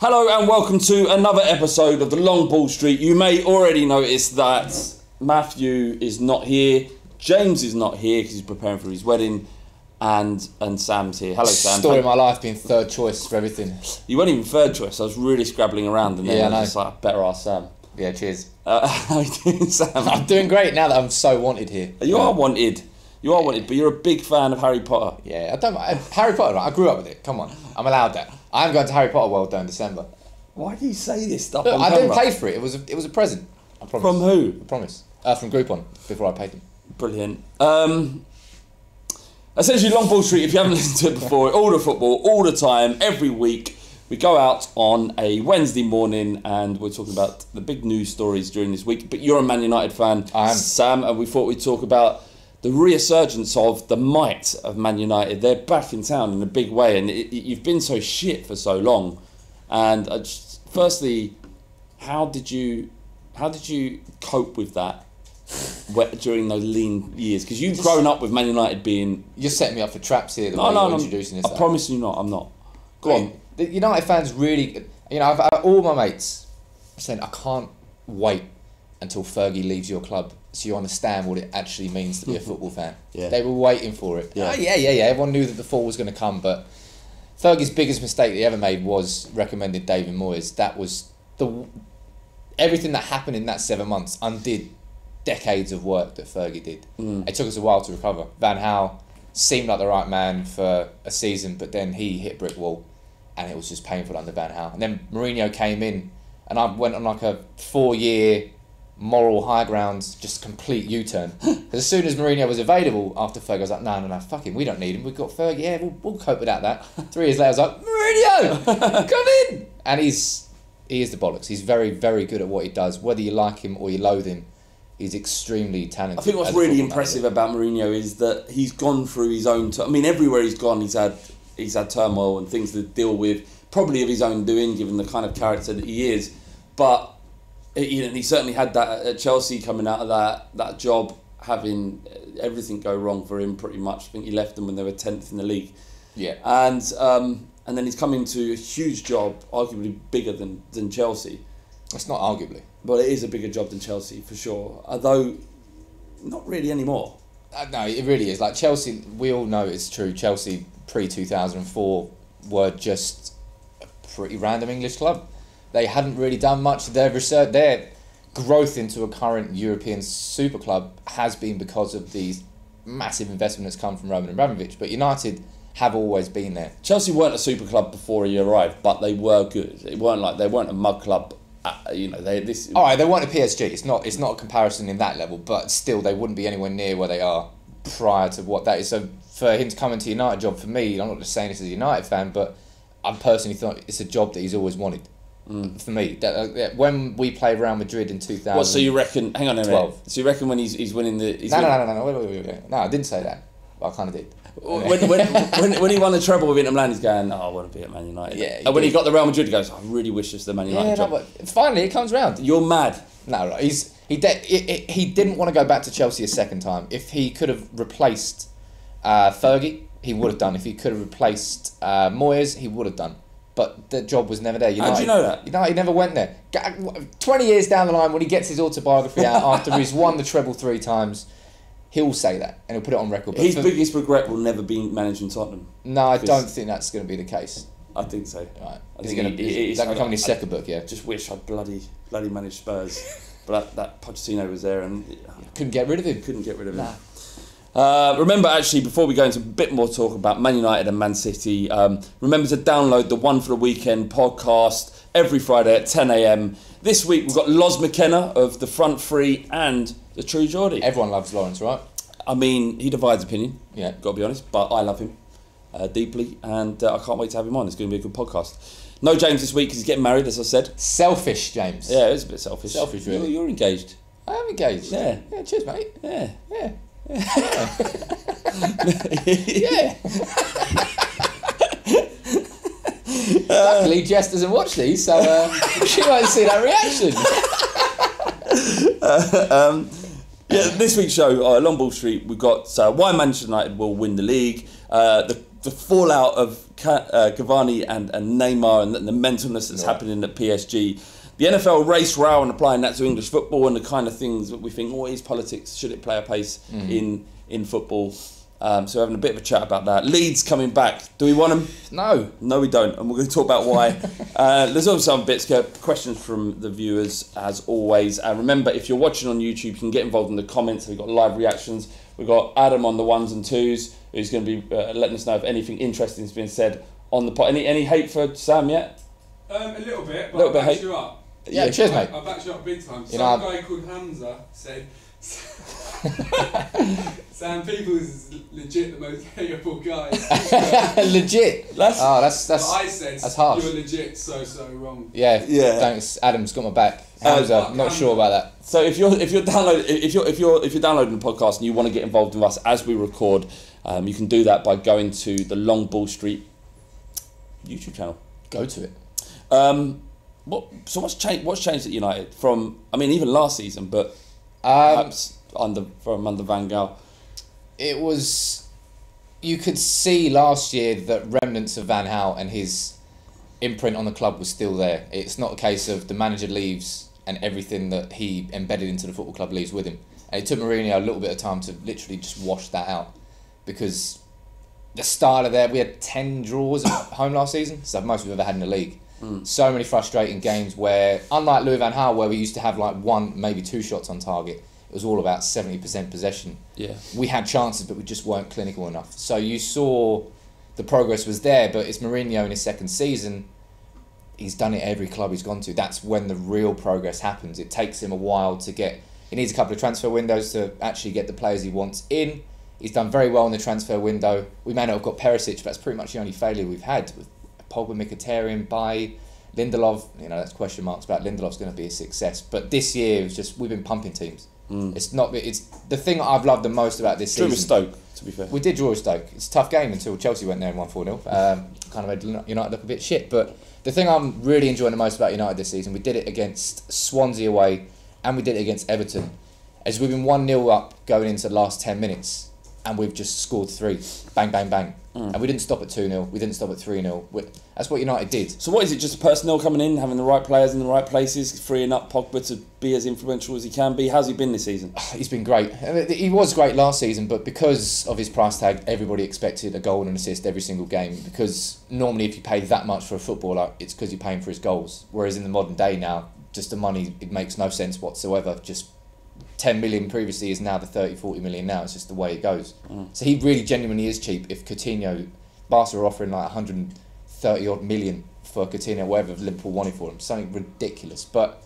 Hello and welcome to another episode of the Long Ball Street. You may already notice that Matthew is not here, James is not here because he's preparing for his wedding, and Sam's here. Hello, Sam. Story of my life being third choice for everything. You weren't even third choice. I was really scrabbling around, and then I was just like, better ask Sam. Yeah, cheers. How are you doing, Sam? I'm doing great now that I'm so wanted here. You are wanted. You are wanted, but you're a big fan of Harry Potter. Yeah, I don't. Harry Potter. I grew up with it. Come on, I'm allowed that. I'm going to Harry Potter World though in December. Why do you say this stuff? Look, on I camera? didn't pay for it. It was a present. I promise. From who? I promise. From Groupon before I paid them. Brilliant. Essentially, Long Ball Street, if you haven't listened to it before, all the football, all the time, every week. We go out on a Wednesday morning and we're talking about the big news stories during this week. But you're a Man United fan, I am. Sam, and we thought we'd talk about the resurgence of the might of Man United. They're back in town in a big way, and you've been so shit for so long. And firstly, how did you cope with that during those lean years? Because you've grown up with Man United being... You're setting me up for traps here. You're introducing this. I promise you not. I'm not. Go on. The United fans really, I've all my mates saying I can't wait until Fergie leaves your club so you understand what it actually means to be a football fan. Yeah. They were waiting for it. Yeah. Yeah. Everyone knew that the fall was going to come, but Fergie's biggest mistake that he ever made was recommending David Moyes. That was everything that happened in that 7 months undid decades of work that Fergie did. It took us a while to recover. Van Gaal seemed like the right man for a season, but then he hit a brick wall. And it was just painful under Van Gaal. And then Mourinho came in, and I went on like a 4-year moral high ground, just complete U-turn. As soon as Mourinho was available after Fergie, I was like, no, fuck him, we don't need him. We've got Fergie, yeah, we'll cope without that. 3 years later, I was like, Mourinho, come in! And he is the bollocks. He's very, very good at what he does. Whether you like him or you loathe him, he's extremely talented. I think what's really impressive about Mourinho is that he's gone through his own... everywhere he's gone, he's had turmoil and things to deal with, probably of his own doing, given the kind of character that he is. But he certainly had that at Chelsea, coming out of that job, having everything go wrong for him pretty much. I think he left them when they were 10th in the league. Yeah. And then he's come into a huge job, arguably bigger than Chelsea. It's not arguably. But it is a bigger job than Chelsea, for sure. Although, not really anymore. No, it really is. Like Chelsea, we all know it's true. Chelsea pre-2004 were just a pretty random English club. They hadn't really done much. Their growth into a current European super club has been because of these massive investment that's come from Roman Abramovich. But United have always been there. Chelsea weren't a super club before he arrived, but they were good. They weren't a mud club. They weren't a PSG. It's not a comparison in that level, but still they wouldn't be anywhere near where they are prior to what that is. So for him to come into United job, for me, I'm not just saying this as a United fan, but I personally thought it's a job that he's always wanted. For me, when we played Real Madrid in 2000. What? So you reckon? Hang on a minute. So you reckon when he's winning the? No. Wait. No, I didn't say that. But I kind of did. when he won the treble with Inter Milan, he's going, I want to be at Man United. Yeah. And when he got the Real Madrid, he goes, I really wish this was the Man United job. But finally it comes round. You're mad. No, right. He didn't want to go back to Chelsea a second time. If he could have replaced Fergie, he would have done. If he could have replaced Moyes, he would have done. But the job was never there. How do you know that? He never went there. 20 years down the line, when he gets his autobiography out after he's won the treble 3 times, he'll say that and he'll put it on record. His biggest regret will never be managing Tottenham. No, I don't think that's going to be the case. I think so. Right. Is that going to come in his second book? Yeah. Just wish I'd bloody managed Spurs, but that Pochettino was there and couldn't get rid of him. Remember, actually, before we go into a bit more talk about Man United and Man City, remember to download the One for the Weekend podcast every Friday at 10 a.m. This week we've got Loz McKenna of The Front Three and The True Geordie. Everyone loves Lawrence, right? He divides opinion, yeah, got to be honest, but I love him deeply, and I can't wait to have him on. It's going to be a good podcast. No James this week because he's getting married, as I said. Selfish, James. Yeah, it's a bit selfish. Selfish, really. You're engaged. I am engaged. Yeah. Yeah, cheers, mate. Yeah. Yeah. Yeah. Luckily, Jess doesn't watch these, so she won't see that reaction. This week's show, Long Ball Street, we've got why Manchester United will win the league, the the fallout of Cavani and Neymar and the mentalness that's happening at PSG. The NFL race row and applying that to English football and the kind of things that we think, what is politics? Should it play a place in football? So we're having a bit of a chat about that. Leeds coming back. Do we want them? No, we don't. And we're going to talk about why. There's also some bits, questions from the viewers, as always. And remember, if you're watching on YouTube, you can get involved in the comments. We've got live reactions. We've got Adam on the ones and twos, who's going to be letting us know if anything interesting has been said on the pod. Any hate for Sam yet? A little bit, but I'll back you up. Yeah, cheers, mate. I'll back you up big time. You Some guy called Hamza said, Sam Peoples is legit the most hateable guy. Legit. That's I said, that's harsh. You're legit so wrong. Yeah. Thanks. Adam's got my back. Hamza, not sure about that. So if you're downloading the podcast and you want to get involved with us as we record, you can do that by going to the Long Ball Street YouTube channel. Go to it. What's changed at United from? I mean, even last season, but perhaps under Van Gaal. It was. You could see last year that remnants of Van Gaal and his imprint on the club was still there. It's not a case of the manager leaves and everything that he embedded into the football club leaves with him. And it took Mourinho a little bit of time to literally just wash that out, because the style of there, we had 10 draws at home last season. It's the most we've ever had in the league. So many frustrating games where, unlike Louis van Gaal, where we used to have like 1, maybe 2 shots on target, it was all about 70% possession. Yeah, we had chances, but we just weren't clinical enough. So you saw the progress was there, but it's Mourinho in his second season. He's done it at every club he's gone to. That's when the real progress happens. It takes him a while to get. He needs a couple of transfer windows to actually get the players he wants in. He's done very well in the transfer window. We may not have got Perisic, but that's pretty much the only failure we've had. With Pogba, Mkhitaryan, Bailly, Lindelof, that's question marks about Lindelof's going to be a success. But this year, it was just, we've been pumping teams. It's the thing that I've loved the most about this season. Drew with Stoke, to be fair. We did draw with Stoke. It's a tough game until Chelsea went there and won 4-0. Kind of made United look a bit shit. But the thing I'm really enjoying the most about United this season, we did it against Swansea away and we did it against Everton. As we've been 1-0 up going into the last 10 minutes and we've just scored 3. Bang, bang, bang. And we didn't stop at 2-0. We didn't stop at 3-0. That's what United did. So what is it, just personnel coming in, having the right players in the right places, freeing up Pogba to be as influential as he can be? How's he been this season? He's been great. He was great last season, but because of his price tag, everybody expected a goal and an assist every single game, because normally if you pay that much for a footballer, it's because you're paying for his goals. Whereas in the modern day now, just the money, it makes no sense whatsoever. Just 10 million previously is now the 30, 40 million now. It's just the way it goes. So he really genuinely is cheap. If Coutinho, Barca are offering like 130 odd million for Coutinho, whatever Liverpool wanted for him, something ridiculous. But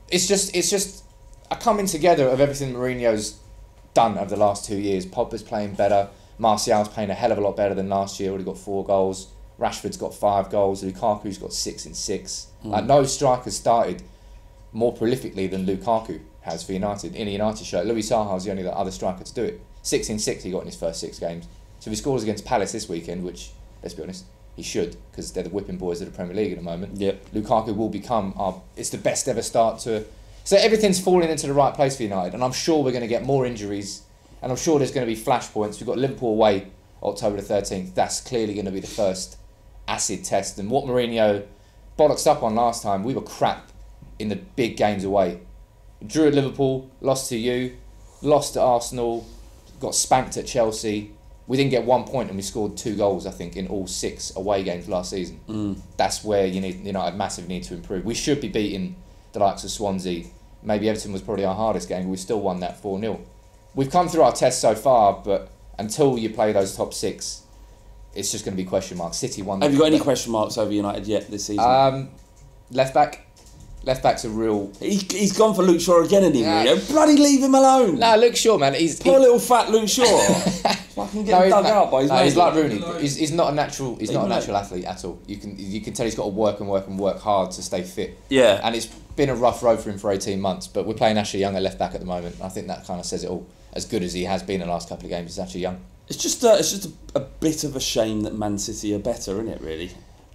it's just a coming together of everything Mourinho's done over the last 2 years. Pogba's playing better. Martial's playing a hell of a lot better than last year. Already got 4 goals. Rashford's got 5 goals. Lukaku's got 6 and 6. Like, no striker started more prolifically than Lukaku has for United in a United shirt. Louis Saha's the only other striker to do it. 6 in 6 he got in his first 6 games. So if he scores against Palace this weekend, which, let's be honest, he should, because they're the whipping boys of the Premier League at the moment. Yep. Lukaku will become it's the best ever start to. So everything's falling into the right place for United, and I'm sure we're going to get more injuries, and I'm sure there's going to be flashpoints. We've got Liverpool away October the 13th. That's clearly going to be the first acid test. And what Mourinho bollocksed up on last time, we were crap in the big games away. Drew at Liverpool, lost to you, lost to Arsenal, got spanked at Chelsea. We didn't get 1 point and we scored 2 goals, I think, in all 6 away games last season. That's where United massively need to improve. We should be beating the likes of Swansea. Maybe Everton was probably our hardest game, but we still won that 4-0. We've come through our tests so far, but until you play those top 6, it's just going to be question marks. City won. Have you got any question marks over United yet this season? Left back. Left back's a real. He's gone for Luke Shaw again, isn't he? Yeah. Bloody leave him alone. No, Luke Shaw, man. Poor little fat Luke Shaw. Fucking get dug out by his mate. He's like Rooney. He's not a natural. He's not a natural athlete at all. You can tell he's got to work hard to stay fit. Yeah. And it's been a rough road for him for 18 months. But we're playing Ashley Young at left back at the moment. I think that kind of says it all. As good as he has been in the last couple of games, he's actually young. It's just a bit of a shame that Man City are better, isn't it? Really.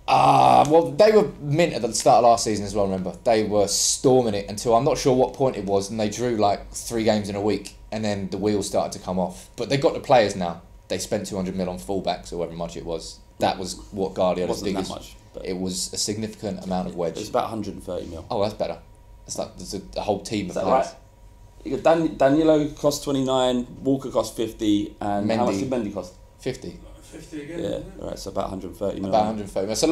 Well, they were mint at the start of last season as well, remember. They were storming it until I'm not sure what point it was, and they drew like 3 games in a week, and then the wheels started to come off. But they got the players now. they spent 200 mil on fullbacks or however much it was. That was what Guardiola's Wasn't that biggest. much, but It was a significant amount of wedge. It was about 130 mil. Oh, that's better. It's like there's a whole team Is of that players. right? You got Danilo cost 29, Walker cost 50, and how much Mendy. did Mendy cost? 50. 50 again. Yeah, isn't it? right. So about 130 mil. About 130. It's a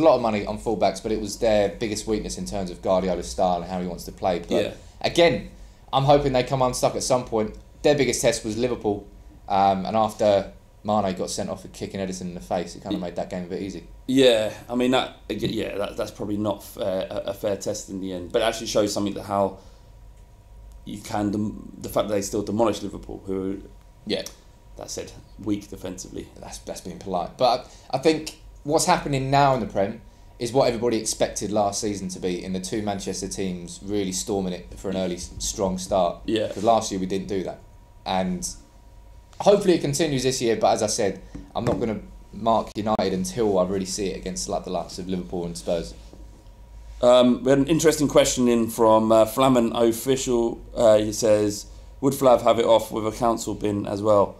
lot of money on fullbacks, but it was their biggest weakness in terms of Guardiola's style and how he wants to play. But Yeah. again, I'm hoping they come unstuck at some point. Their biggest test was Liverpool, and after Mane got sent off for kicking Edison in the face, it kind of made that game a bit easy. Yeah, I mean that's probably not a fair test in the end, but it actually shows something that how you can the fact that they still demolish Liverpool, who Yeah, that said weak defensively. that's being polite. But I think what's happening now in the Prem is what everybody expected last season to be, in the two Manchester teams really storming it for an early strong start. Yeah. Because last year we didn't do that, and hopefully it continues this year. But as I said, I'm not going to mark United until I really see it against like the likes of Liverpool and Spurs. We had an interesting question in from Flamen Official. He says, would Flav have it off with a council bin as well?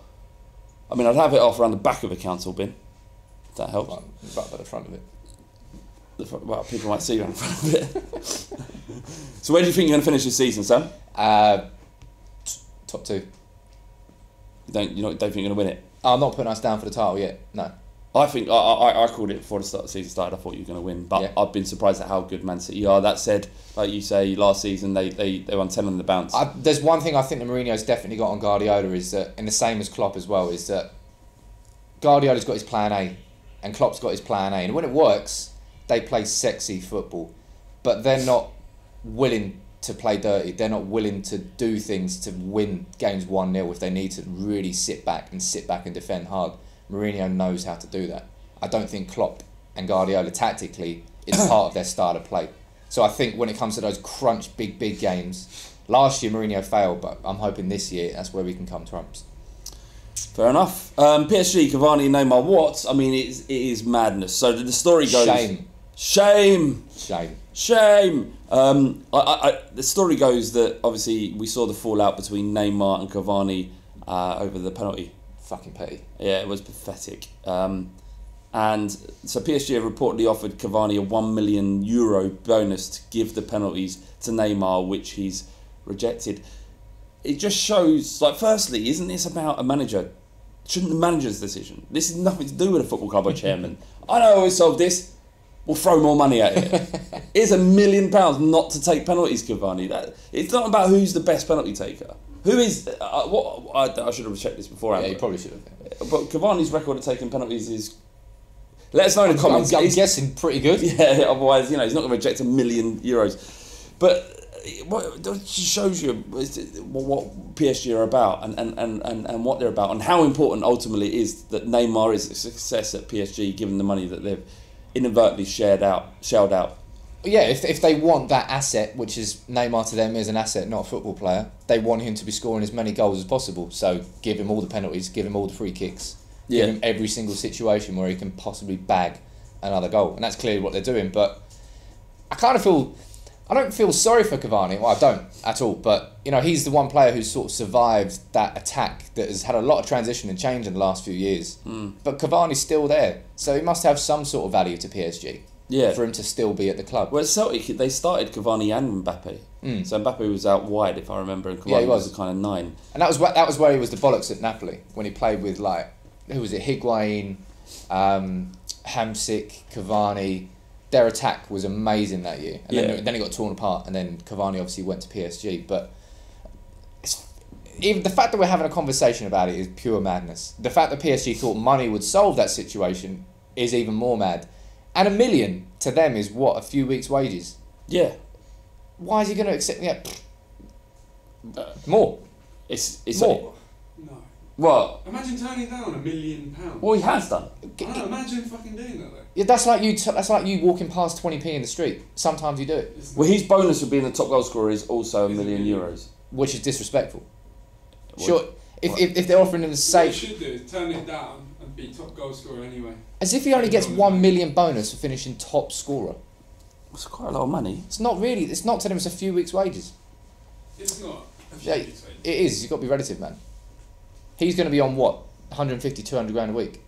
I mean, I'd have it off around the back of a council bin, if that helps. Right by the front of it. Well, people might see you around the front of it. So where do you think you're going to finish this season, Sam? Top two. You don't think you're going to win it? I'm not putting us down for the title yet. No. I think I called it before the season started. I thought you were going to win, but Yeah. I've been surprised at how good Man City are. That said, like you say, last season they won 10 on the bounce. There's one thing I think that Mourinho's definitely got on Guardiola is that, and the same as Klopp as well, is that Guardiola's got his plan A and Klopp's got his plan A, and when it works, they play sexy football, but they're not willing to play dirty. They're not willing to do things to win games 1-0 if they need to really sit back and defend hard. Mourinho knows how to do that. I don't think Klopp and Guardiola tactically is part of their style of play. So I think when it comes to those crunch big games, last year Mourinho failed, but I'm hoping this year that's where we can come trumps. Fair enough. PSG, Cavani, Neymar, what? I mean, it is madness. So the story goes... Shame. The story goes that obviously we saw the fallout between Neymar and Cavani over the penalty. Fucking petty. Yeah, it was pathetic. And so PSG have reportedly offered Cavani a €1 million bonus to give the penalties to Neymar, which he's rejected. It just shows, like, firstly, isn't this about a manager? Shouldn't the manager's decision? This is nothing to do with a football club or chairman. I know how we solve this. We'll throw more money at it. It's £1 million not to take penalties, Cavani. It's not about who's the best penalty taker. Who is... I should have checked this beforehand. Yeah, you probably should have. But Cavani's record of taking penalties is... Let us know in the comments. I'm guessing pretty good. Yeah, otherwise, he's not going to reject €1 million. But it just shows you what PSG are about and what they're about, and how important ultimately it is that Neymar is a success at PSG, given the money that they've inadvertently shelled out. Yeah, if they want that asset, which is Neymar to them is an asset, not a football player, they want him to be scoring as many goals as possible. So give him all the penalties, give him all the free kicks, give him every single situation where he can possibly bag another goal. And that's clearly what they're doing. But I don't feel sorry for Cavani. Well, I don't at all. But, he's the one player who's sort of survived that attack that has had a lot of transition and change in the last few years. But Cavani's still there. So he must have some sort of value to PSG. Yeah. For him to still be at the club. Well, Celtic, they started Cavani and Mbappe. So Mbappe was out wide, if I remember, and Cavani was a kind of 9. And that was where he was the bollocks at Napoli, when he played with, who was it? Higuain, Hamsik, Cavani. Their attack was amazing that year. And then it got torn apart, and then Cavani obviously went to PSG. But even the fact that we're having a conversation about it is pure madness. The fact that PSG thought money would solve that situation is even more mad. And $1 million to them is what, a few weeks' wages? Yeah. Why is he going to accept? More. It's more. No. What? Imagine turning down £1 million. Well, he has done. Imagine fucking doing that though. Yeah, that's like you walking past 20p in the street. Sometimes you do it, Well, his bonus for being the top goal scorer is also €1 million. which is disrespectful. Sure, if they're offering him the What same, you should do is turn it down and be top goal scorer anyway. as if he only gets $1 million bonus for finishing top scorer. It's quite a lot of money. It's not really. It's not to them. It's a few weeks' wages. It's not. Yeah, it is. You've got to be relative, man. He's going to be on what? 150, 200 grand a week.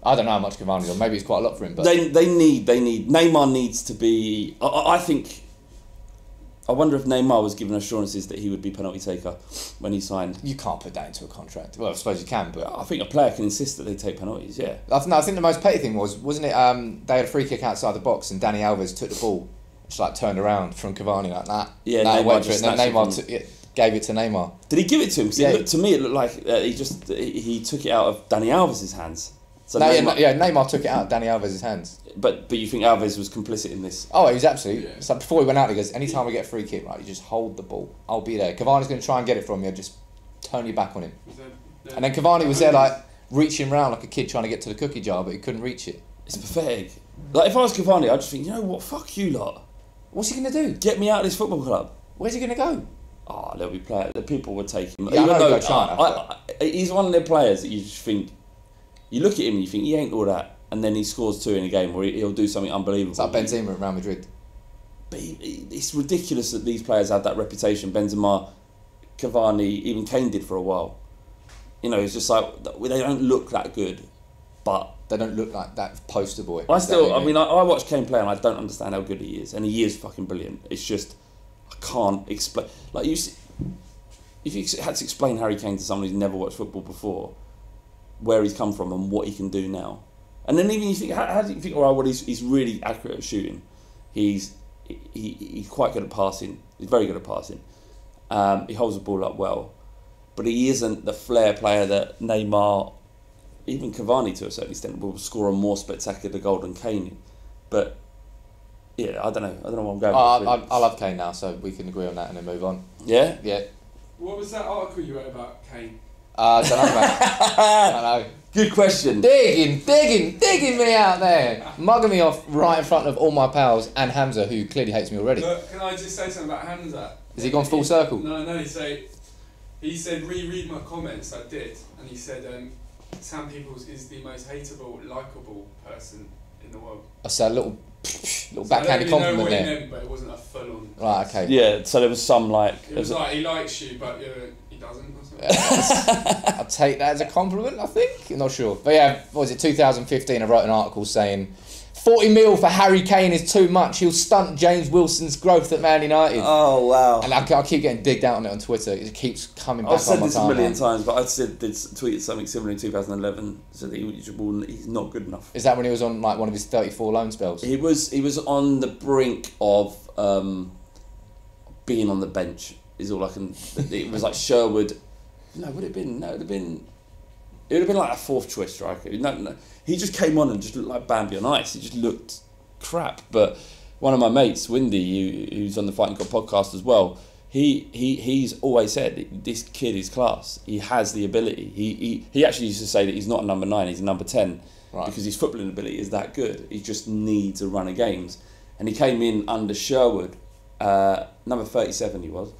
I don't know how much Cavani's on. Maybe it's quite a lot for him. But they need Neymar needs to be. I think. I wonder if Neymar was given assurances that he would be penalty taker when he signed. you can't put that into a contract. Well, I suppose you can, but I think a player can insist that they take penalties. Yeah. I think the most petty thing wasn't it? They had a free kick outside the box, and Dani Alves took the ball, just like turned around from Cavani like that. Yeah, Neymar Neymar went for it, and then Neymar gave it to Neymar. Did he give it to him? 'Cause Yeah. to me, it looked like he took it out of Dani Alves' hands. So No, Neymar, Neymar took it out of Dani Alves' hands. but you think Alves was complicit in this? Oh, he was absolutely. Yeah. So before he went out, he goes, anytime we get a free kick, right, you just hold the ball. I'll be there. Cavani's going to try and get it from you. Just turn your back on him. And then Cavani was there, like, reaching around like a kid trying to get to the cookie jar, but he couldn't reach it. It's pathetic. Like if I was Cavani, I'd just think, you know what? Fuck you lot. What's he going to do? Get me out of this football club. Where's he going to go? Oh, there'll be players. The people would take him. Yeah, I know Even though, he'll go China, he's one of the players that you just think. You look at him and you think he ain't all that, and then he scores 2 in a game, or he'll do something unbelievable. It's like Benzema at Real Madrid. But it's ridiculous that these players have that reputation. Benzema, Cavani, even Kane did for a while. You know, it's just like they don't look that good, but They don't look like that poster boy. I watch Kane play and I don't understand how good he is, and he is fucking brilliant. It's just I can't explain. Like if you had to explain Harry Kane to someone who's never watched football before, where he's come from and what he can do now, and then even you think, how do you think? Well, he's really accurate at shooting. He's quite good at passing. He's very good at passing. He holds the ball up well, but he isn't the flair player that Neymar, even Cavani to a certain extent, will score a more spectacular goal than Kane. But yeah, I don't know what I'm going with. I love Kane now, so we can agree on that and then move on. Yeah? Yeah. What was that article you wrote about Kane? I don't know, mate. I don't know. Good question. Digging me out there. Mugging me off right in front of all my pals and Hamza, who clearly hates me already. Look, can I just say something about Hamza? Has he gone full circle? No, he said reread my comments. I did, and he said Sam Peoples is the most hateable, likeable person in the world. I said a little So backhanded I don't really compliment know what there. he meant, but it wasn't a full-on. Right, okay. Yeah, so there was some like... It was like, he likes you, but he doesn't, or something. I'll take that as a compliment, I think. I'm not sure. But yeah, what was it, 2015, I wrote an article saying 40 mil for Harry Kane is too much. He'll stunt James Wilson's growth at Man United. Oh, wow. And I keep getting digged out on it on Twitter. It keeps coming back I've said on my this a million timeline. times, but I tweeted something similar in 2011, so that he's not good enough. Is that when he was on like one of his 34 loan spells? He was on the brink of being on the bench. Is all I can. It was like Sherwood. No, would it have been? No, it would have been. It would have been like a 4th choice striker. No, he just came on and just looked like Bambi on ice. He just looked crap. But one of my mates, Windy, who's on the Fighting Cock podcast as well, he's always said this kid is class. He has the ability. He actually used to say that he's not a number 9, he's a number 10, right, because his footballing ability is that good. He just needs a run of games. And he came in under Sherwood, number 37 he was.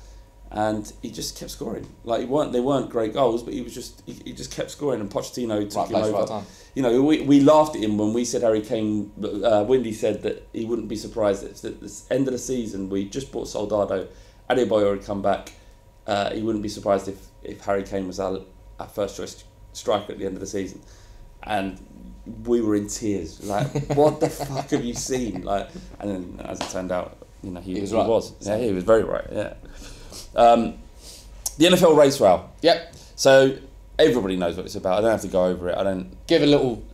And he just kept scoring. Like they weren't great goals, but he just kept scoring. And Pochettino took him over. Time. You know, we laughed at him when we said Harry Kane. Windy said that he wouldn't be surprised at the end of the season. We just bought Soldado. Adebayor had come back. He wouldn't be surprised if Harry Kane was our first choice striker at the end of the season. And we were in tears. Like, what the fuck have you seen? Like, and then as it turned out, you know, he was right. Yeah, he was very right. Yeah. The NFL race route. Yep. So everybody knows what it's about. I don't have to go over it. I don't. Give a little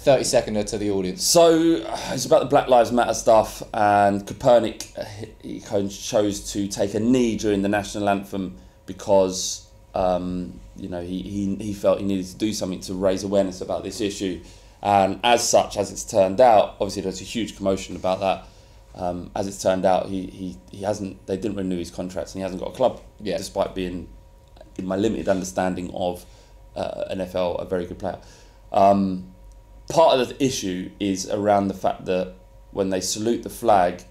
30-seconder to the audience. So it's about the Black Lives Matter stuff, and Copernic he chose to take a knee during the national anthem because you know he felt he needed to do something to raise awareness about this issue, and as such, as it's turned out, obviously there's a huge commotion about that. As it's turned out, he hasn't. They didn't renew his contracts, and he hasn't got a club. Yeah. Despite being, in my limited understanding of NFL, a very good player. Part of the issue is around the fact that when they salute the flag,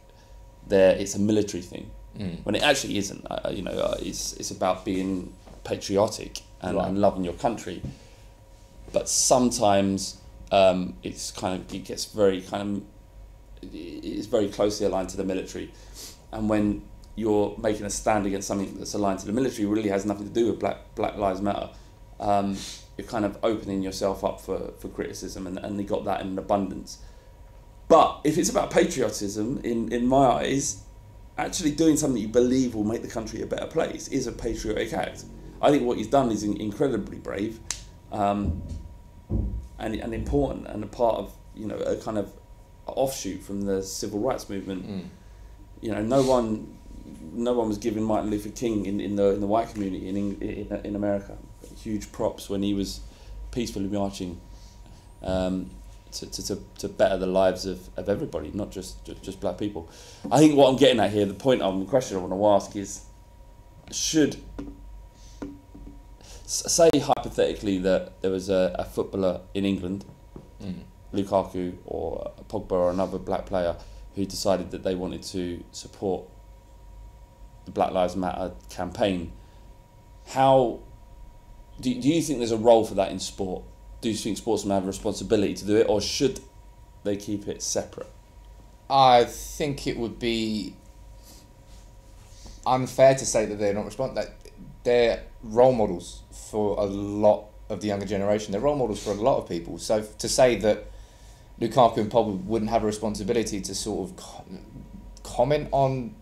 it's a military thing. When it actually isn't. You know, it's about being patriotic and, right, and loving your country. But sometimes it gets very kind of. It's very closely aligned to the military, and when you're making a stand against something that's aligned to the military, it really has nothing to do with Black Lives Matter. you're kind of opening yourself up for criticism, and they got that in abundance. But if it's about patriotism, in my eyes, actually doing something you believe will make the country a better place is a patriotic act. I think what he's done is incredibly brave, and important, and a part of, you know, a kind of offshoot from the civil rights movement. You know, no one was giving Martin Luther King in the white community in America huge props when he was peacefully marching to better the lives of everybody, not just black people. I think what I'm getting at here, the question I want to ask is, should, say hypothetically that there was a footballer in England, Lukaku or Pogba or another black player, who decided that they wanted to support the Black Lives Matter campaign, how do you think there's a role for that in sport? Do you think sportsmen have a responsibility to do it, or should they keep it separate? I think it would be unfair to say that they're not responsible. They're role models for a lot of the younger generation. They're role models for a lot of people. So to say that Lukaku and Pogba wouldn't have a responsibility to sort of comment on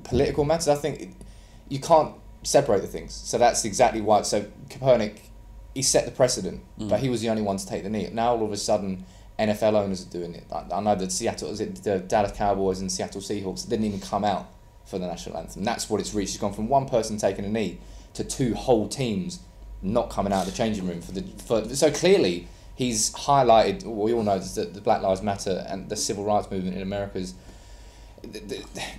political matters, I think you can't separate the things. So that's exactly why. So Kaepernick, he set the precedent, but he was the only one to take the knee. Now all of a sudden, NFL owners are doing it. I know that the Dallas Cowboys and Seattle Seahawks didn't even come out for the national anthem. That's what it's reached. It's gone from one person taking a knee to two whole teams not coming out of the changing room so clearly he's highlighted. What we all know is that the Black Lives Matter and the civil rights movement in America is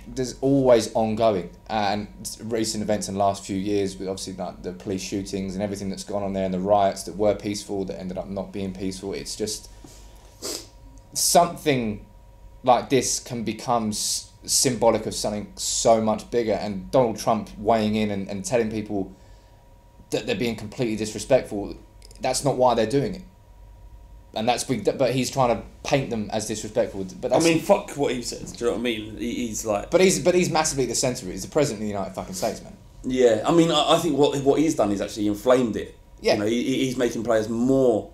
there's always ongoing, and recent events in the last few years with obviously like the police shootings and everything that's gone on there, and the riots that were peaceful that ended up not being peaceful. It's just something like this can become symbolic of something so much bigger, and Donald Trump weighing in and telling people that they're being completely disrespectful, that's not why they're doing it. And but he's trying to paint them as disrespectful. But I mean, fuck what he says. Do you know what I mean? He's like. But he's massively at the centre of it. He's the president of the United fucking States, man. Yeah, I mean, I think what he's done is actually inflamed it. Yeah. You know, he's making players more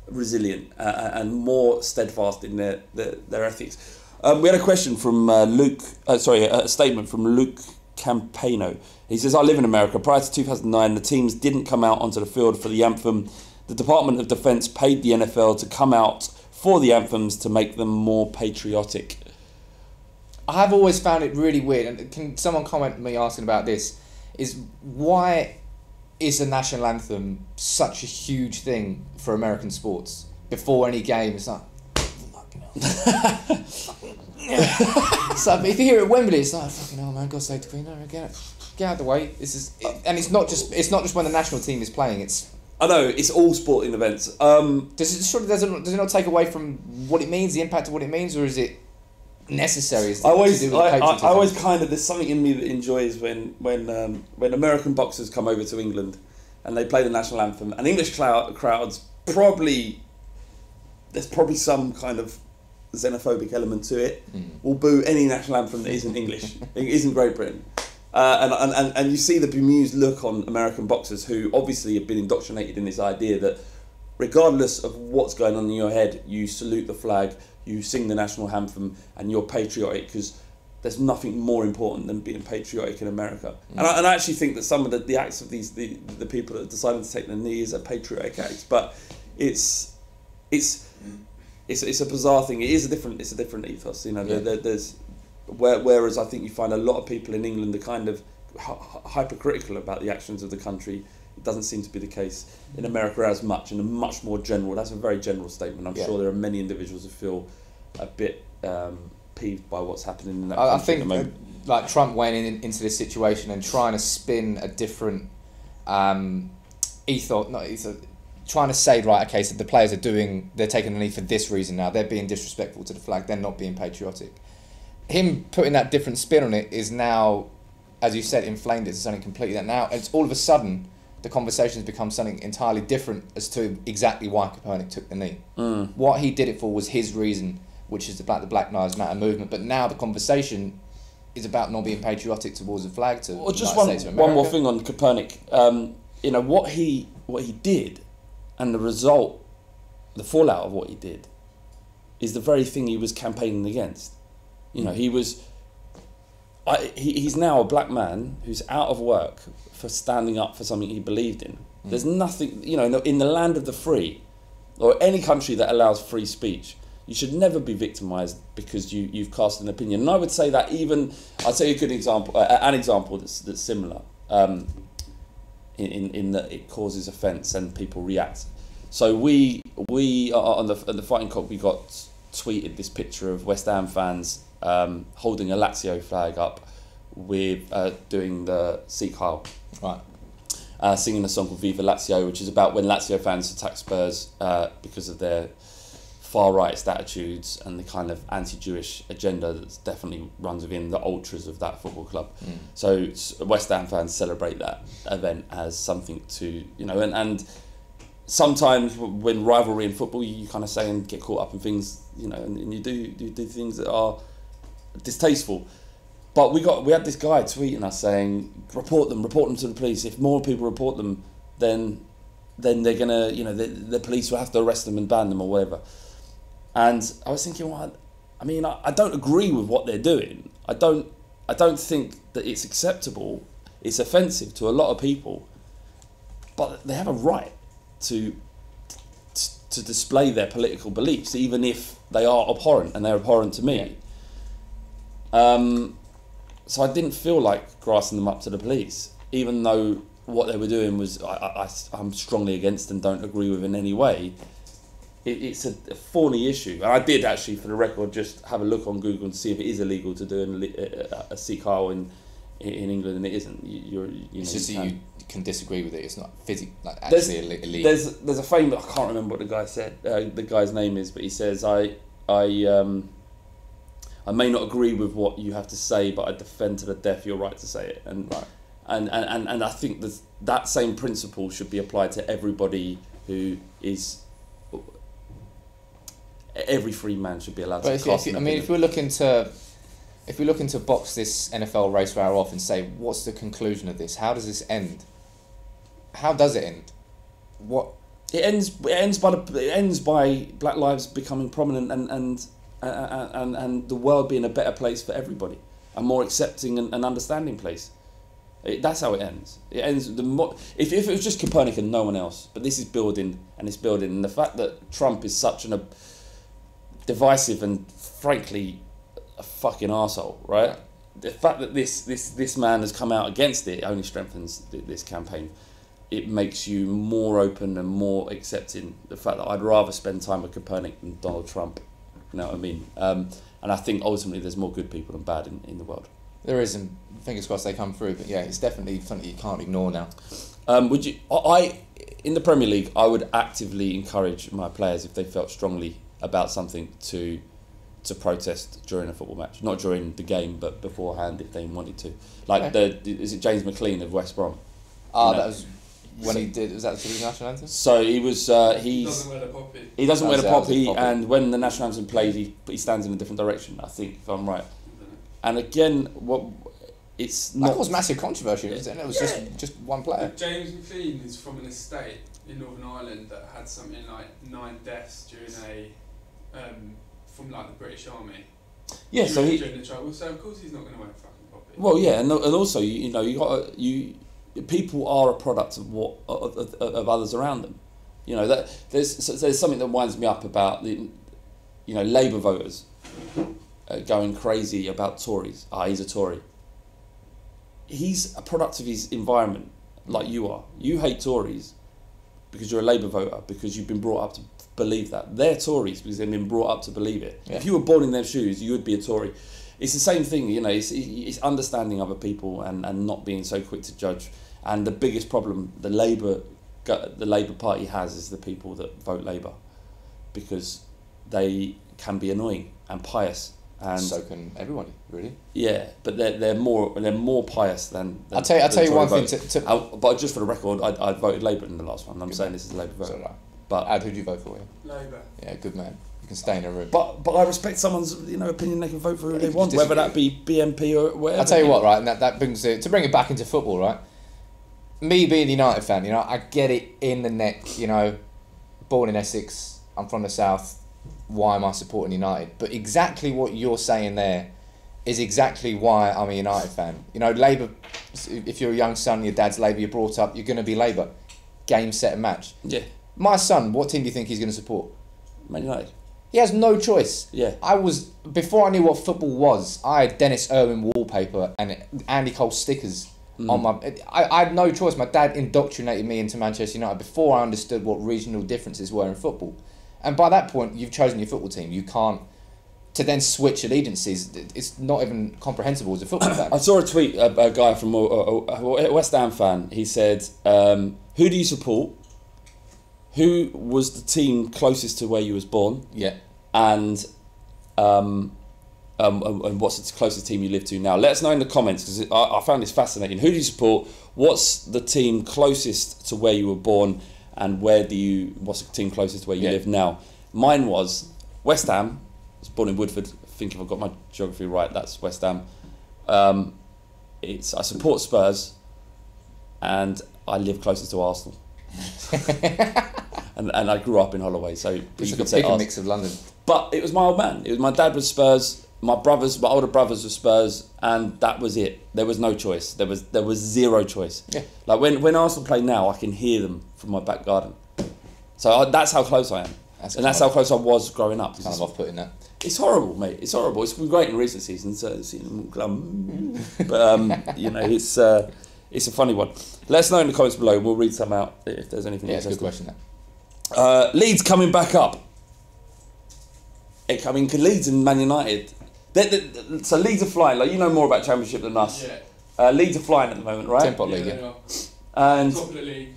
resilient and more steadfast in their ethics. We had a question from a statement from Luke Campano. He says, "I live in America. Prior to 2009, the teams didn't come out onto the field for the anthem. The Department of Defense paid the NFL to come out for the anthems to make them more patriotic." I have always found it really weird, and can someone comment on me asking about this, is why is the national anthem such a huge thing for American sports? Before any game, it's like, fucking hell. So if you hear it at Wembley, it's like, fucking hell, man, God save the Queen, no, get out of the way. And it's not just when the national team is playing, it's... I know, it's all sporting events. Does it not take away from what it means, the impact of what it means, or is it necessary? I always kind of, there's something in me that enjoys when American boxers come over to England and they play the national anthem, and English crowds there's probably some kind of xenophobic element to it, will boo any national anthem that isn't English, isn't Great Britain. And you see the bemused look on American boxers who obviously have been indoctrinated in this idea that regardless of what's going on in your head, you salute the flag, you sing the national anthem, and you're patriotic, because there's nothing more important than being patriotic in America. And I actually think that some of the acts of the people that decided to take the knee is a patriotic act, but it's a bizarre thing. It's a different ethos, you know. Yeah. Whereas I think you find a lot of people in England are kind of hypercritical about the actions of the country. It doesn't seem to be the case in America as much, and a much more general. That's a very general statement. I'm sure there are many individuals who feel a bit peeved by what's happening in that country. I think at the moment. Like Trump went into this situation and trying to spin a different ethos, trying to say, right, okay, so the players they're taking the knee for this reason now. They're being disrespectful to the flag. They're not being patriotic. Him putting that different spin on it is now, as you said, inflamed it to something completely that now. It's all of a sudden the conversation has become something entirely different as to exactly why Kaepernick took the knee. What he did it for was his reason, which is about the Black Lives Matter movement. But now the conversation is about not being patriotic towards the flag. Just one more thing on Kaepernick. You know what he did And the result, the fallout of what he did, is the very thing he was campaigning against. You know, he's now a black man who's out of work for standing up for something he believed in. There's nothing, you know, in the land of the free, or any country that allows free speech, you should never be victimised because you've cast an opinion. And I would say that even, I'll tell you a good example, an example that's similar, in that it causes offence and people react. So we on the Fighting Cock, we got tweeted this picture of West Ham fans holding a Lazio flag up with doing the Sikh Heil. Right. Singing a song called Viva Lazio, which is about when Lazio fans attack Spurs because of their far rightist attitudes and the kind of anti-Jewish agenda that definitely runs within the ultras of that football club. So West Ham fans celebrate that event as something to, you know, and sometimes when rivalry in football, you kind of say and get caught up in things, you know, and you do things that are distasteful. But we had this guy tweeting us saying, report them to the police. If more people report them, then they're gonna, you know, the police will have to arrest them and ban them or whatever. And I was thinking, well, I mean, I don't agree with what they're doing. I don't think that it's acceptable. It's offensive to a lot of people, but they have a right to display their political beliefs, even if they are abhorrent, and they're abhorrent to me. So I didn't feel like grassing them up to the police, even though what they were doing was I'm strongly against and don't agree with in any way. It's a thorny issue. And I did actually, for the record, just have a look on Google and see if it is illegal to do a Sikh Heil in England, and it isn't. It's just that you can disagree with it. It's not actually illegal. There's a famous, I can't remember what the guy said. The guy's name is, but he says I may not agree with what you have to say, but I defend to the death your right to say it. And I think that same principle should be applied to everybody who is. Every free man should be allowed to cast an opinion. If we're looking to box this NFL race war off and say, what's the conclusion of this? How does this end? How does it end? What? It ends by Black lives becoming prominent and the world being a better place for everybody, a more accepting and understanding place. That's how it ends. It ends if it was just Copernic and no one else, but this is building, and the fact that Trump is such a divisive and frankly a fucking arsehole, right? The fact that this man has come out against it only strengthens this campaign. It makes you more open and more accepting. The fact that I'd rather spend time with Copernic than Donald Trump. You know what I mean? And I think ultimately there's more good people than bad in the world. There is, and fingers crossed they come through. But yeah, it's definitely something you can't ignore now. Would you? In the Premier League, I would actively encourage my players, if they felt strongly about something, to protest during a football match, not during the game, but beforehand if they wanted to. Like is it James McLean of West Brom? That was when he did. Was that the national anthem? So he was. He doesn't wear the poppy. He doesn't wear the poppy, and when the national anthem plays, he stands in a different direction. I think, if I'm right. And again, it's not. That caused massive controversy, wasn't it? It was just one player. James McLean is from an estate in Northern Ireland that had something like 9 deaths during from like the British Army. Yeah, during the trouble. So of course he's not going to wear a fucking poppy. Well, yeah, and also people are a product of of others around them. You know that there's something that winds me up about Labour voters going crazy about Tories. He's a Tory. He's a product of his environment, like you are. You hate Tories because you're a Labour voter, because you've been brought up to believe that. They're Tories because they've been brought up to believe it. Yeah. If you were born in their shoes, you would be a Tory. It's the same thing, it's understanding other people and not being so quick to judge. And the biggest problem the Labour Party has is the people that vote Labour, because they can be annoying and pious. And so can everybody, really. Yeah, but they're more pious than I'll tell you one thing. But just for the record, I voted Labour in the last one. I'm saying this is a Labour vote. Right. But who do you vote for? Labour. Yeah, good man. You can stay in a room. But I respect someone's opinion. They can vote for who they want, whether that be BNP or whatever. I'll tell you what, right, and that brings it to bring it back into football, right? Me being a United fan, I get it in the neck, born in Essex, I'm from the south, why am I supporting United? But exactly what you're saying there is exactly why I'm a United fan. You know, Labour, if you're a young son, your dad's Labour, you're brought up, you're going to be Labour. Game, set and match. Yeah. My son, what team do you think he's going to support? Man United. He has no choice. Yeah. Before I knew what football was, I had Dennis Irwin wallpaper and Andy Cole stickers on my... I had no choice. My dad indoctrinated me into Manchester United before I understood what regional differences were in football. And by that point, you've chosen your football team. You can't... To then switch allegiances, it's not even comprehensible as a football fan. I saw a tweet, a guy from a West Ham fan. He said, who do you support? Who was the team closest to where you was born? Yeah. And what's the closest team you live to now? Let us know in the comments, because I found this fascinating. Who do you support? What's the team closest to where you were born? And what's the team closest to where you live now? Mine was West Ham. I was born in Woodford. I think if I've got my geography right, that's West Ham. I support Spurs, and I live closest to Arsenal. and I grew up in Holloway, so It's you like could a say big Arsenal. mix of London. But it was my old man. It was my dad was Spurs. My older brothers were Spurs, and that was it. There was no choice. There was zero choice. Yeah. Like when Arsenal play now, I can hear them from my back garden. So that's how close I am. That's how close I was growing up. Kind of off-putting that. It's horrible, mate. It's horrible. It's been great in recent seasons. But you know, it's a funny one. Let us know in the comments below. We'll read some out if there's anything. Yeah, it's a good interesting. question. That. Leeds coming back up. I mean, Leeds and Man United. So Leeds are flying. Like, you know more about Championship than us. Yeah. Leeds are flying at the moment, right? Tempo League. They are. And Top of the league.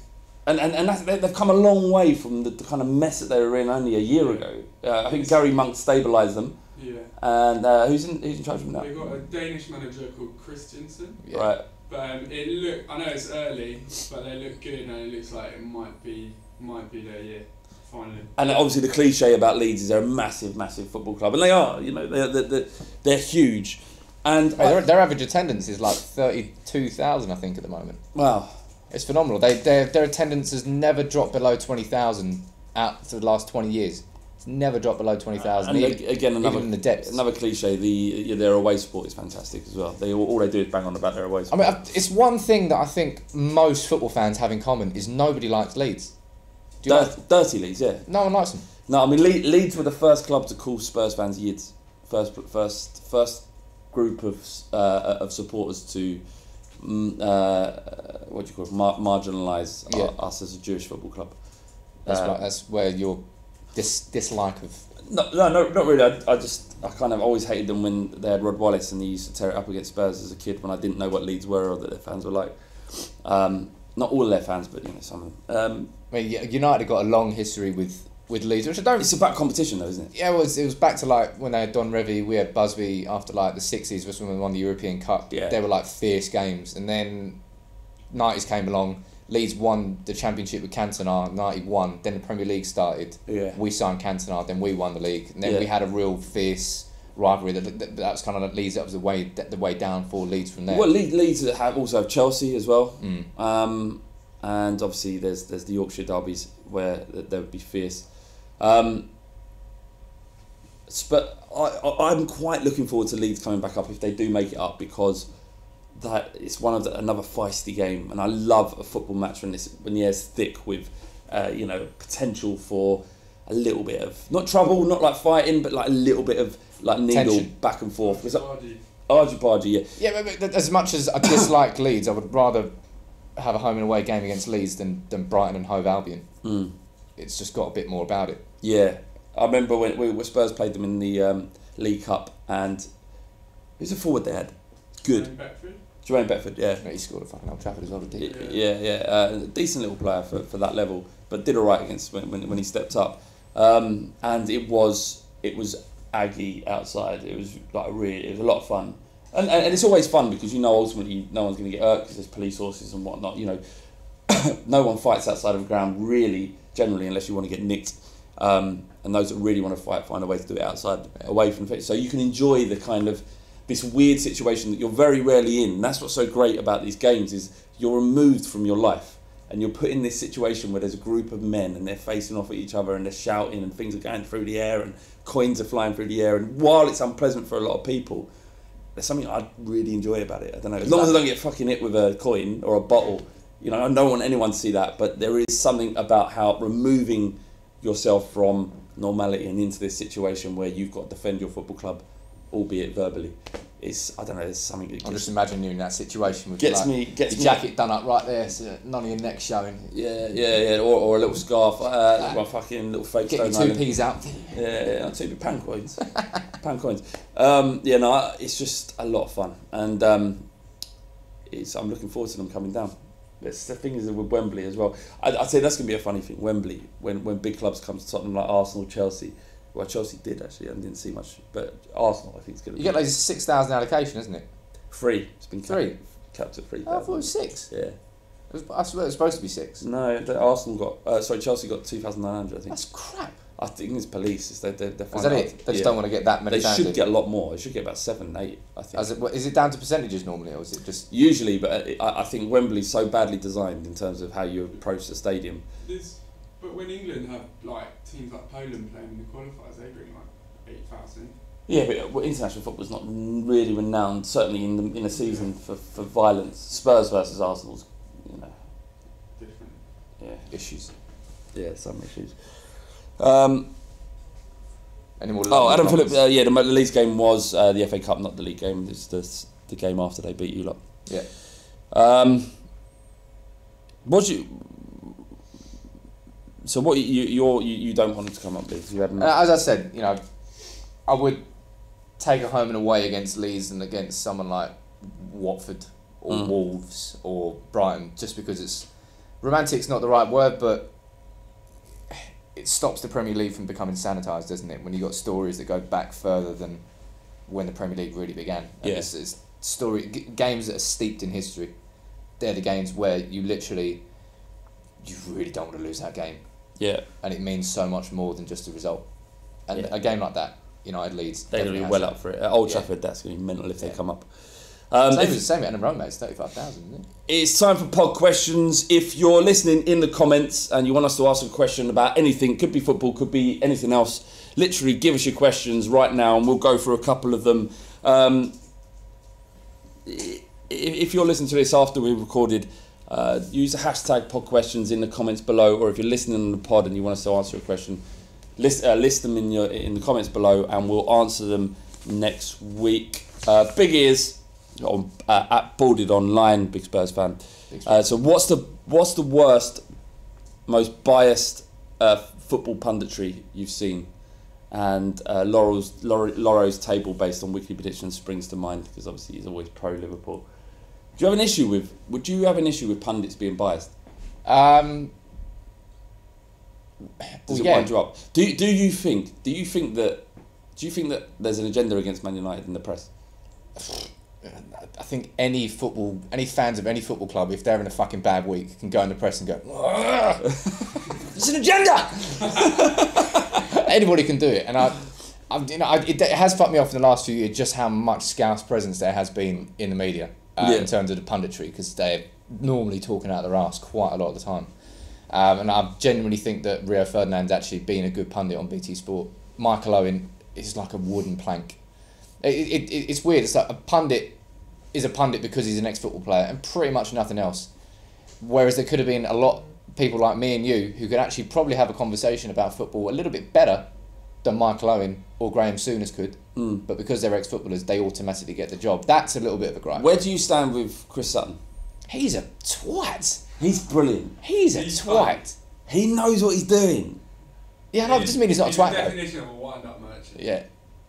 and they've come a long way from the kind of mess that they were in only a year ago. I think Gary Monk stabilised them. Yeah. And who's in charge of them now? They've got a Danish manager called Christensen. Yeah. Right. But I know it's early, but they look good, and it looks like it might be their year, finally. And obviously the cliche about Leeds is they're a massive, massive football club, and they are. You know, they're huge. And Their average attendance is like 32,000, I think, at the moment. wow. It's phenomenal. Their attendance has never dropped below 20,000 out for the last 20 years. It's never dropped below 20,000. And Even, again, even in the depths. another cliche. Their away support is fantastic as well. All they do is bang on about their away I support. mean, it's one thing that I think most football fans have in common is nobody likes Leeds. Do you like? Dirty Leeds, yeah. No one likes them. No, I mean Leeds were the first club to call Spurs fans yids. First group of supporters to what do you call it? Marginalise us as a Jewish football club. That's where your dislike of... No, not really. I kind of always hated them when they had Rod Wallace and they used to tear it up against Spurs as a kid when I didn't know what Leeds were or that their fans were like. Not all of their fans, but some of them. I mean, United got a long history with Leeds, which I don't... It's about competition though, isn't it? Yeah, it was back to like when they had Don Revie, we had Busby after like the 60s, was when we won the European Cup. Yeah. They were like fierce games. And then 90s came along, Leeds won the Championship with Cantona, 91, then the Premier League started. Yeah. We signed Cantona, then we won the league. And then Yeah. we had a real fierce rivalry that was kind of like Leeds, that was the way down for Leeds from there. Well, Leeds also have Chelsea as well. Mm. And obviously there's the Yorkshire derbies where they would be fierce. But I'm quite looking forward to Leeds coming back up if they do make it up, because that it's another feisty game, and I love a football match when the air's thick with potential for a little bit of not trouble, not like fighting, but like a little bit of like needle tension. back and forth. Vardy. Argy, yeah. Yeah, but as much as I dislike Leeds, I would rather have a home and away game against Leeds than Brighton and Hove Albion. Mm. It's just got a bit more about it. Yeah, I remember when Spurs played them in the League Cup, and who's the forward they had? Good. Jermaine Beckford, yeah. He scored a fucking Old Trafford as well, didn't he? Yeah. Decent little player for that level, but did all right against when he stepped up. And it was aggy outside. It was it was a lot of fun, and it's always fun because ultimately no one's going to get hurt because there's police horses and whatnot. No one fights outside of the ground really, generally, unless you want to get nicked. And those that really want to fight find a way to do it outside, away from the pitch. So you can enjoy the kind of this weird situation that you're very rarely in. And that's what's so great about these games is you're removed from your life. and you're put in this situation where there's a group of men and they're facing off at each other and they're shouting and things are going through the air and coins are flying through the air, and while it's unpleasant for a lot of people, there's something I really enjoy about it. I don't know, as long as I don't get fucking hit with a coin or a bottle, you know, I don't want anyone to see that, but there is something about how removing yourself from normality and into this situation where you've got to defend your football club, albeit verbally. It's, I don't know, there's something that I'm just imagining you in that situation with gets like, me your jacket done up right there, so none of your neck showing. Yeah, or a little scarf, one fucking little fake get stone your 2p's out. Yeah, 2p pound coins. Pound coins. It's just a lot of fun, and I'm looking forward to them coming down. The thing is with Wembley as well. I'd say that's going to be a funny thing. Wembley, when big clubs come to Tottenham like Arsenal, Chelsea. Well, Chelsea did actually. I didn't see much, but Arsenal, I think, is going to. You get like 6,000 allocation, isn't it? 3. It's been capped at 3,000. I thought it was 6. Yeah. I swear it was supposed to be 6. No, Chelsea got 2,900. I think. That's crap. I think it's police. They're is that it? They just don't want to get that many. They should get a lot more. They should get about 7, 8. I think. Is it down to percentages normally, or is it just? Usually, but I think Wembley's so badly designed in terms of how you approach the stadium. But when England have like teams like Poland playing in the qualifiers, they bring like 8,000. Yeah, but international football's not really renowned. Certainly in a season for violence. Spurs versus Arsenal's, you know, different. Yeah, issues. Yeah, some issues. Any more? Adam Phillips. The Leeds game was the FA Cup, not the league game. It's the game after they beat you lot. Yeah. What you don't want it to come up with? You haven't. As I said, you know, I would take a home and away against Leeds and against someone like Watford or Wolves or Brighton, just because it's romantic's not the right word, but it stops the Premier League from becoming sanitised, doesn't it? When you got stories that go back further than when the Premier League really began. And it's games that are steeped in history. They're the games where you really don't want to lose that game. Yeah. And it means so much more than just a result. And a game like that, United Leeds, they're going to be well up for it. At Old Trafford, that's going to be mental if they come up. Same at Rome, mate. It's 35,000, isn't it? It's time for pod questions. If you're listening in the comments and you want us to ask a question about anything, could be football, could be anything else, literally give us your questions right now and we'll go through a couple of them. If you're listening to this after we've recorded, use the hashtag pod questions in the comments below, or if you're listening on the pod and you want us to answer a question, list them in the comments below and we'll answer them next week. Big ears at Boarded Online, big Spurs fan. So what's the worst, most biased football punditry you've seen? And Loro's table based on weekly predictions springs to mind because obviously he's always pro Liverpool. Would you have an issue with pundits being biased? Does it wind you up? Do you think that there's an agenda against Man United in the press? I think any fans of any football club, if they're in a fucking bad week, can go in the press and go, "It's an agenda." Anybody can do it, and it has fucked me off in the last few years just how much Scouse presence there has been in the media in terms of the punditry, because they're normally talking out of their arse quite a lot of the time. And I genuinely think that Rio Ferdinand's actually been a good pundit on BT Sport. Michael Owen is like a wooden plank. It's weird. It's like a pundit is a pundit because he's an ex-football player and pretty much nothing else. Whereas there could have been a lot of people like me and you who could actually probably have a conversation about football a little bit better than Michael Owen or Graham Souness could. But because they're ex-footballers, they automatically get the job. That's a little bit of a gripe. Where do you stand with Chris Sutton? He's a twat. He's brilliant. He's a twat. He knows what he's doing. Yeah, no, it doesn't mean he's not a twat. The definition of a wind-up merchant. Yeah.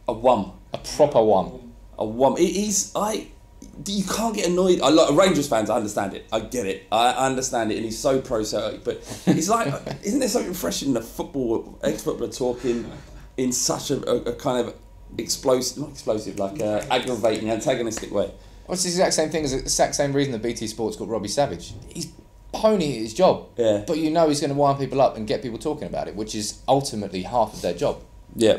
A wum. A proper wum. A wum. You can't get annoyed. Rangers fans, I understand it. I get it. I understand it, and he's so pro-Celtic. But it's like, isn't there something fresh in the ex-footballer talking in such a kind of aggravating, antagonistic way? Well, it's the exact same thing as the exact same reason that BT Sport's got Robbie Savage. He's pony at his job. Yeah. But you know he's going to wind people up and get people talking about it, which is ultimately half of their job. Yeah.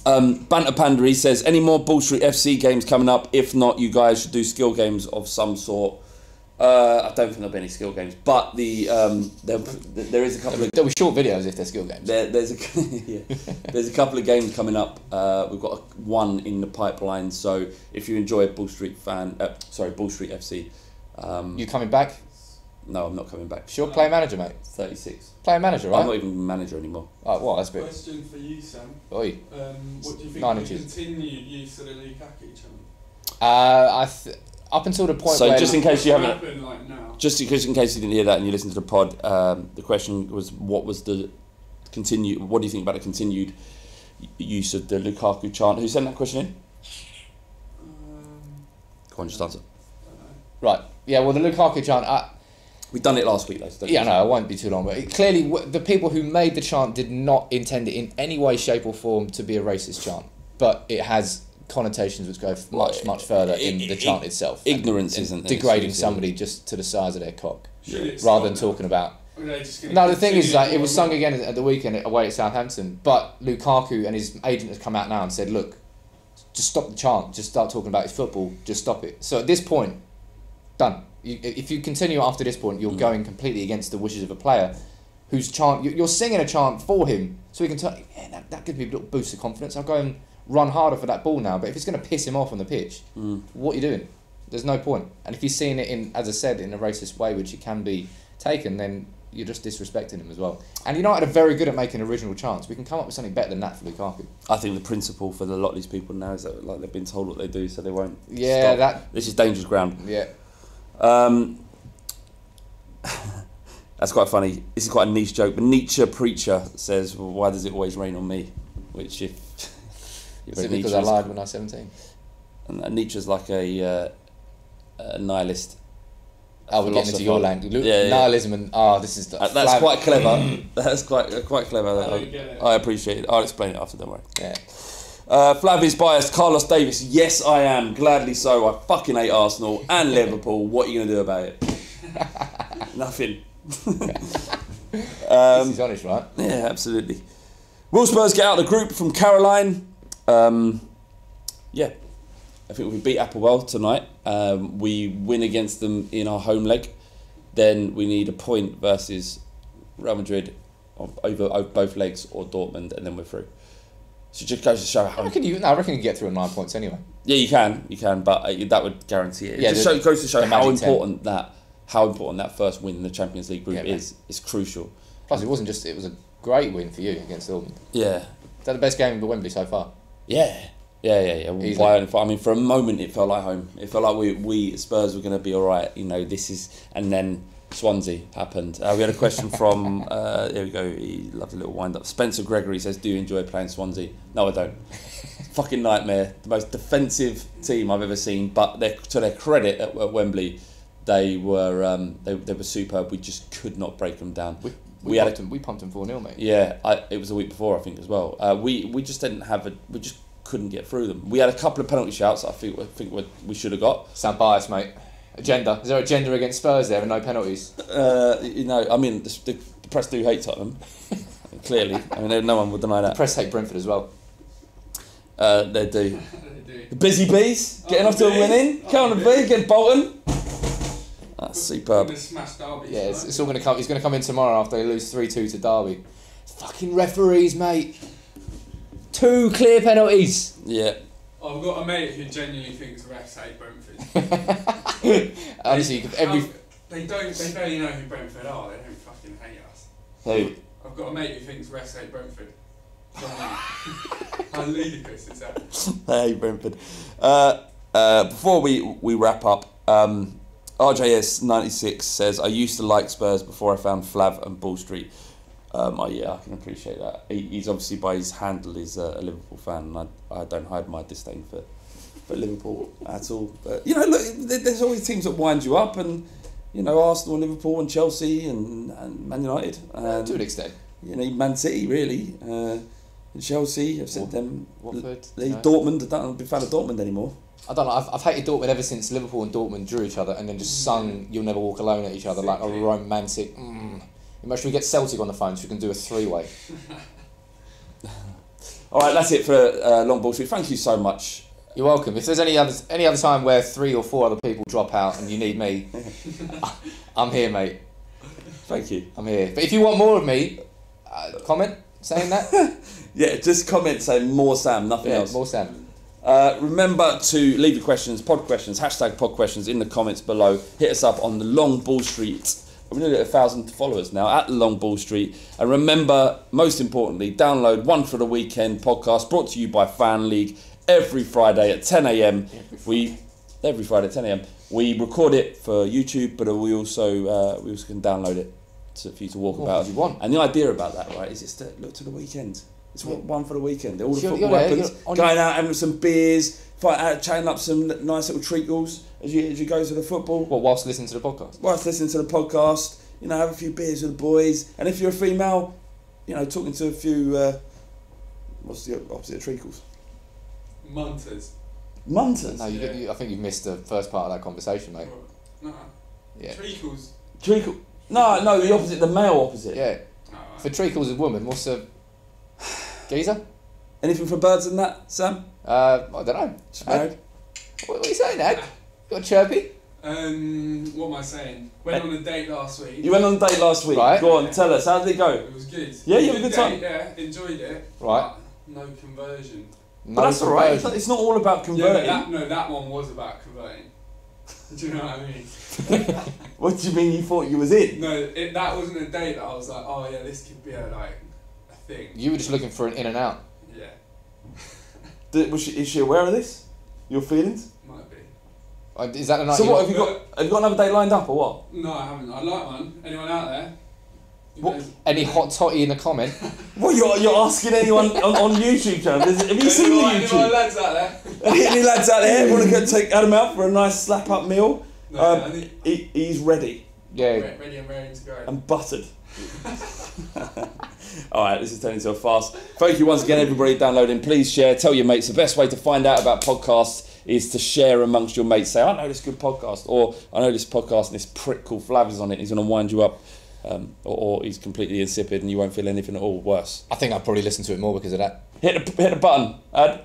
Banter Pandary says, any more Ball Street FC games coming up? If not, you guys should do skill games of some sort. I don't think there'll be any skill games, but there is a couple of... There'll be short videos if they're skill games. There's a couple of games coming up. We've got one in the pipeline, so if you enjoy Bull Street FC... you coming back? No, I'm not coming back. Sure, player manager, mate. 36. Player manager, right? I'm not even manager anymore. Oh, well, that's a bit... Question for you, Sam. Oi. What do you think 9 of the inches. continued use of the Lukaku channel? Up until the point So where... just in case you haven't... Happen, like, now? Just in case you didn't hear that and you listened to the pod, the question was, what do you think about the continued use of the Lukaku chant? Who sent that question in? Go on, just answer. Right. Yeah, well, the Lukaku chant... We've done it last week, though. Yeah, no, it won't be too long. But clearly, the people who made the chant did not intend it in any way, shape or form to be a racist chant. But it has connotations which go much further in the chant itself. Ignorance isn't degrading somebody just to the size of their cock, Yeah. rather than talking about... No, the thing is, like, it was sung again at the weekend away at Southampton, but Lukaku and his agent has come out now and said, look, just stop the chant, just start talking about his football, just stop it. So at this point, done. If you continue after this point, you're going completely against the wishes of a player whose chant... You're singing a chant for him, so he can tell, yeah, that gives me a little boost of confidence. I'll go and run harder for that ball now. But if it's going to piss him off on the pitch, what are you doing? There's no point. And if he's seeing it in, as I said, in a racist way, which it can be taken, then you're just disrespecting him as well. And United are very good at making original chants. We can come up with something better than that for Lukaku. I think the principle for a lot of these people now is that, like, they've been told what they do, so they won't Yeah, stop. This is dangerous ground. Yeah. That's quite funny. This is quite a niche joke, but Nietzsche Preacher says, well, why does it always rain on me? Which, if Is it because I lied when I was 17? And Nietzsche's like a nihilist. Oh, we're getting into your language. Yeah. Nihilism and... this is... That's quite clever. That's quite clever. I don't get it. I appreciate it. I'll explain it after, don't worry. Yeah. Flav is biased. Carlos Davis. Yes, I am. Gladly so. I fucking hate Arsenal and Liverpool. What are you going to do about it? Nothing. This is honest, right? Yeah, absolutely. Will Spurs get out of the group from Caroline? Yeah. I think we beat Applewell tonight. We win against them in our home leg. Then we need a point versus Real Madrid over both legs or Dortmund, and then we're through. So it just goes to show how... I reckon you can get through on 9 points anyway. Yeah, you can, but that would guarantee it. Yeah, It goes to show how important 10. that first win in the Champions League group is. It's crucial. Plus, it was a great win for you against Dortmund. Yeah. Is that the best game at Wembley so far? Yeah. I mean, for a moment, it felt like home. It felt like we Spurs were going to be all right. And then Swansea happened. We had a question from, there we go, he loved a little wind-up. Spencer Gregory says, do you enjoy playing Swansea? No, I don't. Fucking nightmare. The most defensive team I've ever seen, but to their credit at Wembley, they were superb. We just could not break them down. We pumped them 4-0, mate. Yeah, it was the week before, I think, as well. We just didn't have we just couldn't get through them. We had a couple of penalty shouts that I think we should have got. Sound biased, mate. Agenda. Is there agenda against Spurs there and no penalties? I mean, the press do hate Tottenham. Clearly. I mean, no one would deny that. The press hate Brentford as well. They do. The busy bees getting off to a winning. Come on, the bee, get Bolton. That's superb. Yeah, it's all going to come. He's going to come in tomorrow after they lose 3-2 to Derby. Fucking referees, mate. 2 clear penalties. Yeah. I've got a mate who genuinely thinks refs hate Brentford. Honestly, they barely know who Brentford are. They don't fucking hate us. Who? I've got a mate who thinks refs hate Brentford. How ludicrous is that? Hey, Brentford. Before we wrap up, RJS96 says, I used to like Spurs before I found Flav and Bull Street. Yeah, I can appreciate that. He's obviously, by his handle, is a Liverpool fan, and I don't hide my disdain for Liverpool at all. But, look, there's always teams that wind you up, and, Arsenal, Liverpool and Chelsea and Man United. To an extent. Man City, really. And Chelsea, I've said them. Watford. Dortmund, I don't be a fan of Dortmund anymore. I don't know, I've hated Dortmund ever since Liverpool and Dortmund drew each other and then just sung You'll Never Walk Alone at each other like a romantic... Should we get Celtic on the phone so we can do a 3-way? All right, that's it for Long Ball Street. Thank you so much, You're welcome. If there's any other time where 3 or 4 other people drop out and you need me, I'm here, mate. Thank you. I'm here. But if you want more of me, comment saying that. Yeah, just comment saying more Sam, nothing else. More Sam. Remember to leave your questions, pod questions, #pod questions in the comments below. Hit us up on the Long Ball Street. We're nearly at 1,000 followers now at the Long Ball Street. And remember, most importantly, download One for the Weekend podcast brought to you by Fan League every Friday at 10 a.m. Every Friday at 10 a.m. We record it for YouTube, but we also can download it for you to walk about if you want. And the idea about that, right, is just to look to the weekend. It's One for the Weekend. All the You're football there, weapons, going out having some beers, chatting up some nice little treacles as you go to the football. Well, whilst listening to the podcast. Whilst listening to the podcast, have a few beers with the boys. And if you're a female, talking to a few, what's the opposite of treacles? Munters. Munters? No, I think you've missed the first part of that conversation, mate. No. Yeah. Treacles. Treacle. No, the opposite, the male opposite. Yeah. For treacles of women, what's a geezer? Anything for birds and that, Sam? I don't know. Married? What are you saying, Ed? Got chirpy? What am I saying? Went on a date last week. You went on a date last week. Right. Go on, tell us. How did it go? It was good. Yeah, you had a good time. Yeah, enjoyed it. Right. But no conversion. But that's all right. It's not all about converting. Yeah, that one was about converting. Do you know what I mean? What do you mean you thought you was in? No, that wasn't a date that I was like, oh yeah, this could be a thing. You were just looking for an in and out. Yeah. Is she aware of this? Your feelings? Might be. Is that the night? So what have you got? Have you got another date lined up or what? No, I haven't. I'd like one. Anyone out there? What? Any hot totty in the comment? What you're asking anyone on YouTube channel? Have you seen the Any YouTube? lads out there? Any lads out there want to go take Adam out for a nice slap up meal? No, He's ready. ready and raring to go. And buttered. Alright, this is turning into a farce. Thank you once again, everybody downloading. Please share, tell your mates. The best way to find out about podcasts is to share amongst your mates. Say, I know this good podcast, or I know this podcast and this prick called Flav is on it. He's going to wind you up, or he's completely insipid and you won't feel anything at all. Worse. I think I'd probably listen to it more because of that. Hit the button, Ad.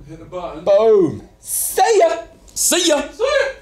Hit the button. Boom. See ya. See ya. See ya.